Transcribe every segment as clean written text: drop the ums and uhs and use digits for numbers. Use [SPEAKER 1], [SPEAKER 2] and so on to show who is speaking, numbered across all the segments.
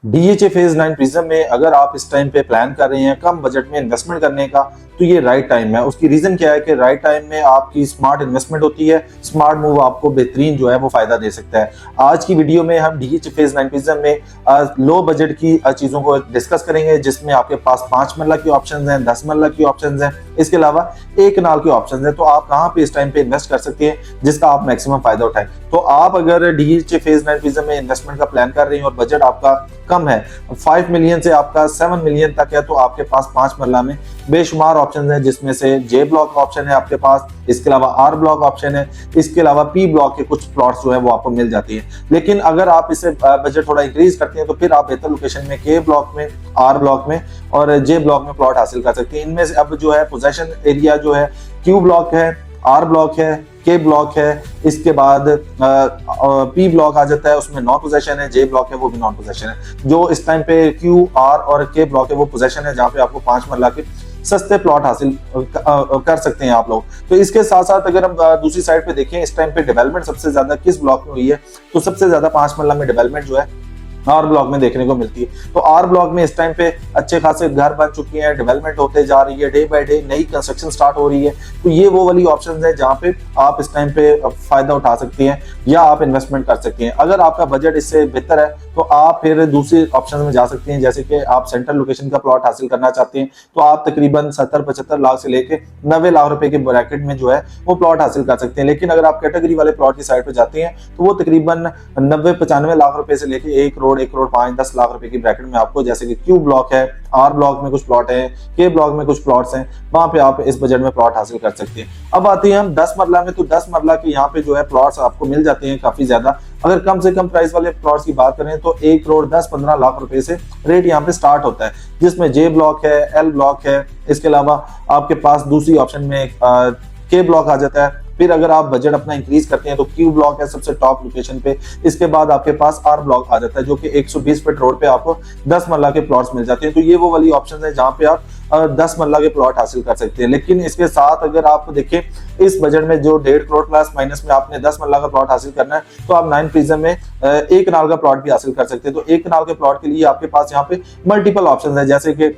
[SPEAKER 1] DHA phase 9 prism में अगर आप इस टाइम पे प्लान कर रहे हैं कम बजट में इन्वेस्टमेंट करने का, तो ये राइट टाइम है। उसकी रीजन क्या है कि राइट टाइम में आपकी स्मार्ट इन्वेस्टमेंट होती है, स्मार्ट मूव आपको बेहतरीन जो है वो फायदा दे सकता है। आज की वीडियो में हम डीएचए फेज 9 प्रिज्म में लो बजट की चीजों को डिस्कस करेंगे, जिसमें आपके पास 5 मरला की ऑप्शन हैं, 10 मरला की ऑप्शन हैं, इसके अलावा 1 कनाल के ऑप्शन हैं। तो आप कहाँ पे इस टाइम पे इन्वेस्ट कर सकते हैं जिसका आप मैक्सिमम फायदा उठाएं। तो आप अगर डीएचए फेज 9 प्रिज्म में इन्वेस्टमेंट का प्लान कर रहे हैं और बजट आपका कम है, 5 मिलियन से आपका 7 मिलियन तक है, तो आपके पास 5 मरला में बेशुमार ऑप्शन है, जिसमें से जे ब्लॉक का ऑप्शन है आपके पास, इसके अलावा आर ब्लॉक ऑप्शन है, इसके अलावा पी ब्लॉक के कुछ प्लॉट्स जो है वो आपको मिल जाती है। लेकिन अगर आप इसे बजट थोड़ा इंक्रीज करते हैं तो फिर आप बेहतर लोकेशन में के ब्लॉक में, आर ब्लॉक में और जे ब्लॉक में प्लॉट हासिल कर सकते हैं। इनमें से अब जो है पोजेशन एरिया जो है क्यू ब्लॉक है, आर ब्लॉक है, के ब्लॉक है, इसके बाद पी ब्लॉक आ जाता है, उसमें नॉन पोजेशन है, जे ब्लॉक है वो भी नॉन पोजेशन है। जो इस टाइम पे क्यू, आर और के ब्लॉक है वो पोजेशन है, जहाँ पे आपको 5 मरला के सस्ते प्लॉट हासिल कर सकते हैं आप लोग। तो इसके साथ साथ अगर हम दूसरी साइड पे देखें, इस टाइम पे डेवलपमेंट सबसे ज्यादा किस ब्लॉक में हुई है, तो सबसे ज्यादा 5 मरला में डेवलपमेंट जो है आर ब्लॉक में देखने को मिलती है। तो आर ब्लॉक में इस टाइम पे अच्छे खासे घर बन चुके हैं, डेवलपमेंट होते जा रही है, डे बाय डे नई कंस्ट्रक्शन स्टार्ट हो रही है। तो ये वो वाली ऑप्शंस है जहाँ पे आप इस टाइम पे फायदा उठा सकते हैं या आप इन्वेस्टमेंट कर सकते हैं। अगर आपका बजट इससे बेहतर है तो आप फिर दूसरी ऑप्शन में जा सकते हैं, जैसे कि आप सेंट्रल लोकेशन का प्लॉट हासिल करना चाहते हैं तो आप तकरीबन 70-75 लाख से लेके 90 लाख रुपए के ब्रैकेट में जो है वो प्लॉट हासिल कर सकते हैं। लेकिन अगर आप कैटेगरी वाले प्लॉट की साइड पे जाते हैं तो वो तकरीबन 90-95 लाख रुपए से लेके 1 करोड़, 1 करोड़ 5-10 लाख रुपए की ब्रैकेट में आपको, जैसे कि क्यू ब्लॉक है, आर ब्लॉक में कुछ प्लॉट है, के ब्लॉक में कुछ प्लॉट्स हैं, वहां पे आप इस बजट में प्लॉट हासिल कर सकते हैं। अब आते हैं हम 10 मरला में। तो 10 मरला के यहाँ पे जो है प्लॉट्स आपको मिल जाते हैं काफी ज्यादा। अगर कम से कम प्राइस वाले प्लॉट्स की बात करें तो 1 करोड़ 10-15 लाख रुपए से रेट यहाँ पे स्टार्ट होता है, जिसमें जे ब्लॉक है, एल ब्लॉक है, इसके अलावा आपके पास दूसरी ऑप्शन में के ब्लॉक आ जाता है। फिर अगर आप बजट अपना इंक्रीज करते हैं तो क्यू ब्लॉक है सबसे टॉप लोकेशन पे, इसके बाद आपके पास आर ब्लॉक आ जाता है, जो कि 120 फीट रोड पे आपको 10 मरला के प्लॉट्स मिल जाते हैं। तो ये वो वाली ऑप्शन है जहाँ पे आप 10 मरला के प्लॉट हासिल कर सकते हैं। लेकिन इसके साथ अगर आप देखें इस बजट में जो 1.5 करोड़ प्लस माइनस में आपने 10 मरला का प्लॉट हासिल करना है, तो आप 9 प्रिज्म में 1 कनाल का प्लॉट भी हासिल कर सकते हैं। तो 1 कनाल के प्लॉट के लिए आपके पास यहाँ पे मल्टीपल ऑप्शन है, जैसे कि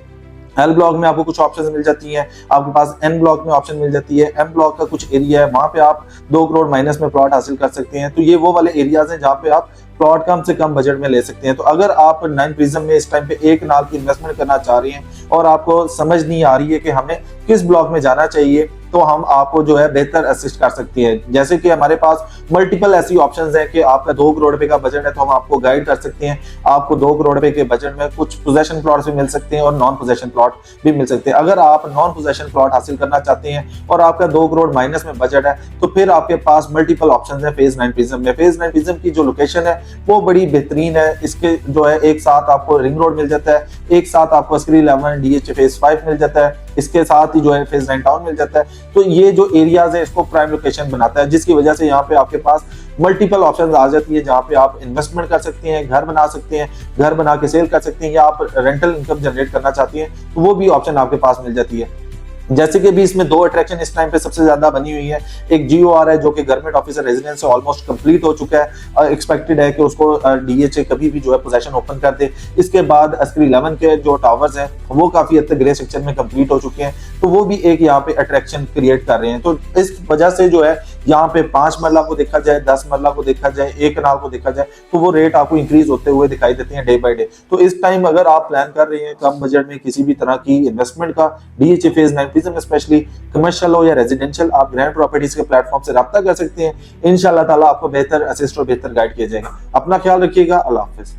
[SPEAKER 1] एल ब्लॉक में आपको कुछ ऑप्शन मिल जाती हैं, आपके पास एन ब्लॉक में ऑप्शन मिल जाती है, एम ब्लॉक का कुछ एरिया है, वहां पे आप 2 करोड़ माइनस में प्लॉट हासिल कर सकते हैं। तो ये वो वाले एरियाज हैं जहाँ पे आप प्लॉट कम से कम बजट में ले सकते हैं। तो अगर आप 9 प्रिज्म में इस टाइम पे 1 कनाल की इन्वेस्टमेंट करना चाह रहे हैं और आपको समझ नहीं आ रही है कि हमें किस ब्लॉक में जाना चाहिए, तो हम आपको जो है बेहतर असिस्ट कर सकती है। जैसे कि हमारे पास मल्टीपल ऐसी ऑप्शंस हैं कि आपका 2 करोड़ रुपए का बजट है तो हम आपको गाइड कर सकते हैं। आपको 2 करोड़ रुपए के बजट में कुछ पोजेशन प्लॉट्स भी मिल सकते हैं और नॉन पोजेशन प्लॉट भी मिल सकते हैं। अगर आप नॉन पोजेशन प्लॉट हासिल करना चाहते हैं और आपका 2 करोड़ माइनस में बजट है, तो फिर आपके पास मल्टीपल ऑप्शन है फेज 9 प्रिज्म में। फेज 9 प्रिज्म की जो लोकेशन है वो बड़ी बेहतरीन है। इसके जो है एक साथ आपको रिंग रोड मिल जाता है, एक साथ आपको अस्करी 11 डीएचए फेज 5 मिल जाता है, इसके साथ ही जो है फेज 9 टाउन मिल जाता है। तो ये जो एरियाज है इसको प्राइम लोकेशन बनाता है, जिसकी वजह से यहाँ पे आपके पास मल्टीपल ऑप्शंस आ जाती है, जहाँ पे आप इन्वेस्टमेंट कर सकते हैं, घर बना सकते हैं, घर बना के सेल कर सकते हैं, या आप रेंटल इनकम जनरेट करना चाहती हैं तो वो भी ऑप्शन आपके पास मिल जाती है। जैसे कि भी इसमें 2 अट्रैक्शन इस टाइम पे सबसे ज्यादा बनी हुई है। एक जीओआर है जो कि government officer residence almost complete हो चुका है, एक्सपेक्टेड है कि उसको डीएचए कभी भी जो है पोजीशन ओपन कर दे। इसके बाद अस्करी 11 के जो टावर्स हैं वो काफी हद तक ग्रे सेक्शन में कंप्लीट हो चुके हैं, तो वो भी एक यहाँ पे अट्रैक्शन क्रिएट कर रहे हैं। तो इस वजह से जो है यहाँ पे 5 मरला को देखा जाए, 10 मरला को देखा जाए, 1 कनाल को देखा जाए, तो वो रेट आपको इंक्रीज होते हुए दिखाई देते हैं डे बाय डे। तो इस टाइम अगर आप प्लान कर रहे हैं कम बजट में किसी भी तरह की इन्वेस्टमेंट का, DHA phase 9 prism specially commercial हो या रेजिडेंशियल, आप ग्रैंड प्रॉपर्टीज के प्लेटफॉर्म से राब्ता कर सकते हैं। इंशाल्लाह ताला आपको बेहतर असिस्ट और बेहतर गाइड किया जाएगा। अपना ख्याल रखिएगा। अल्लाह हाफिज।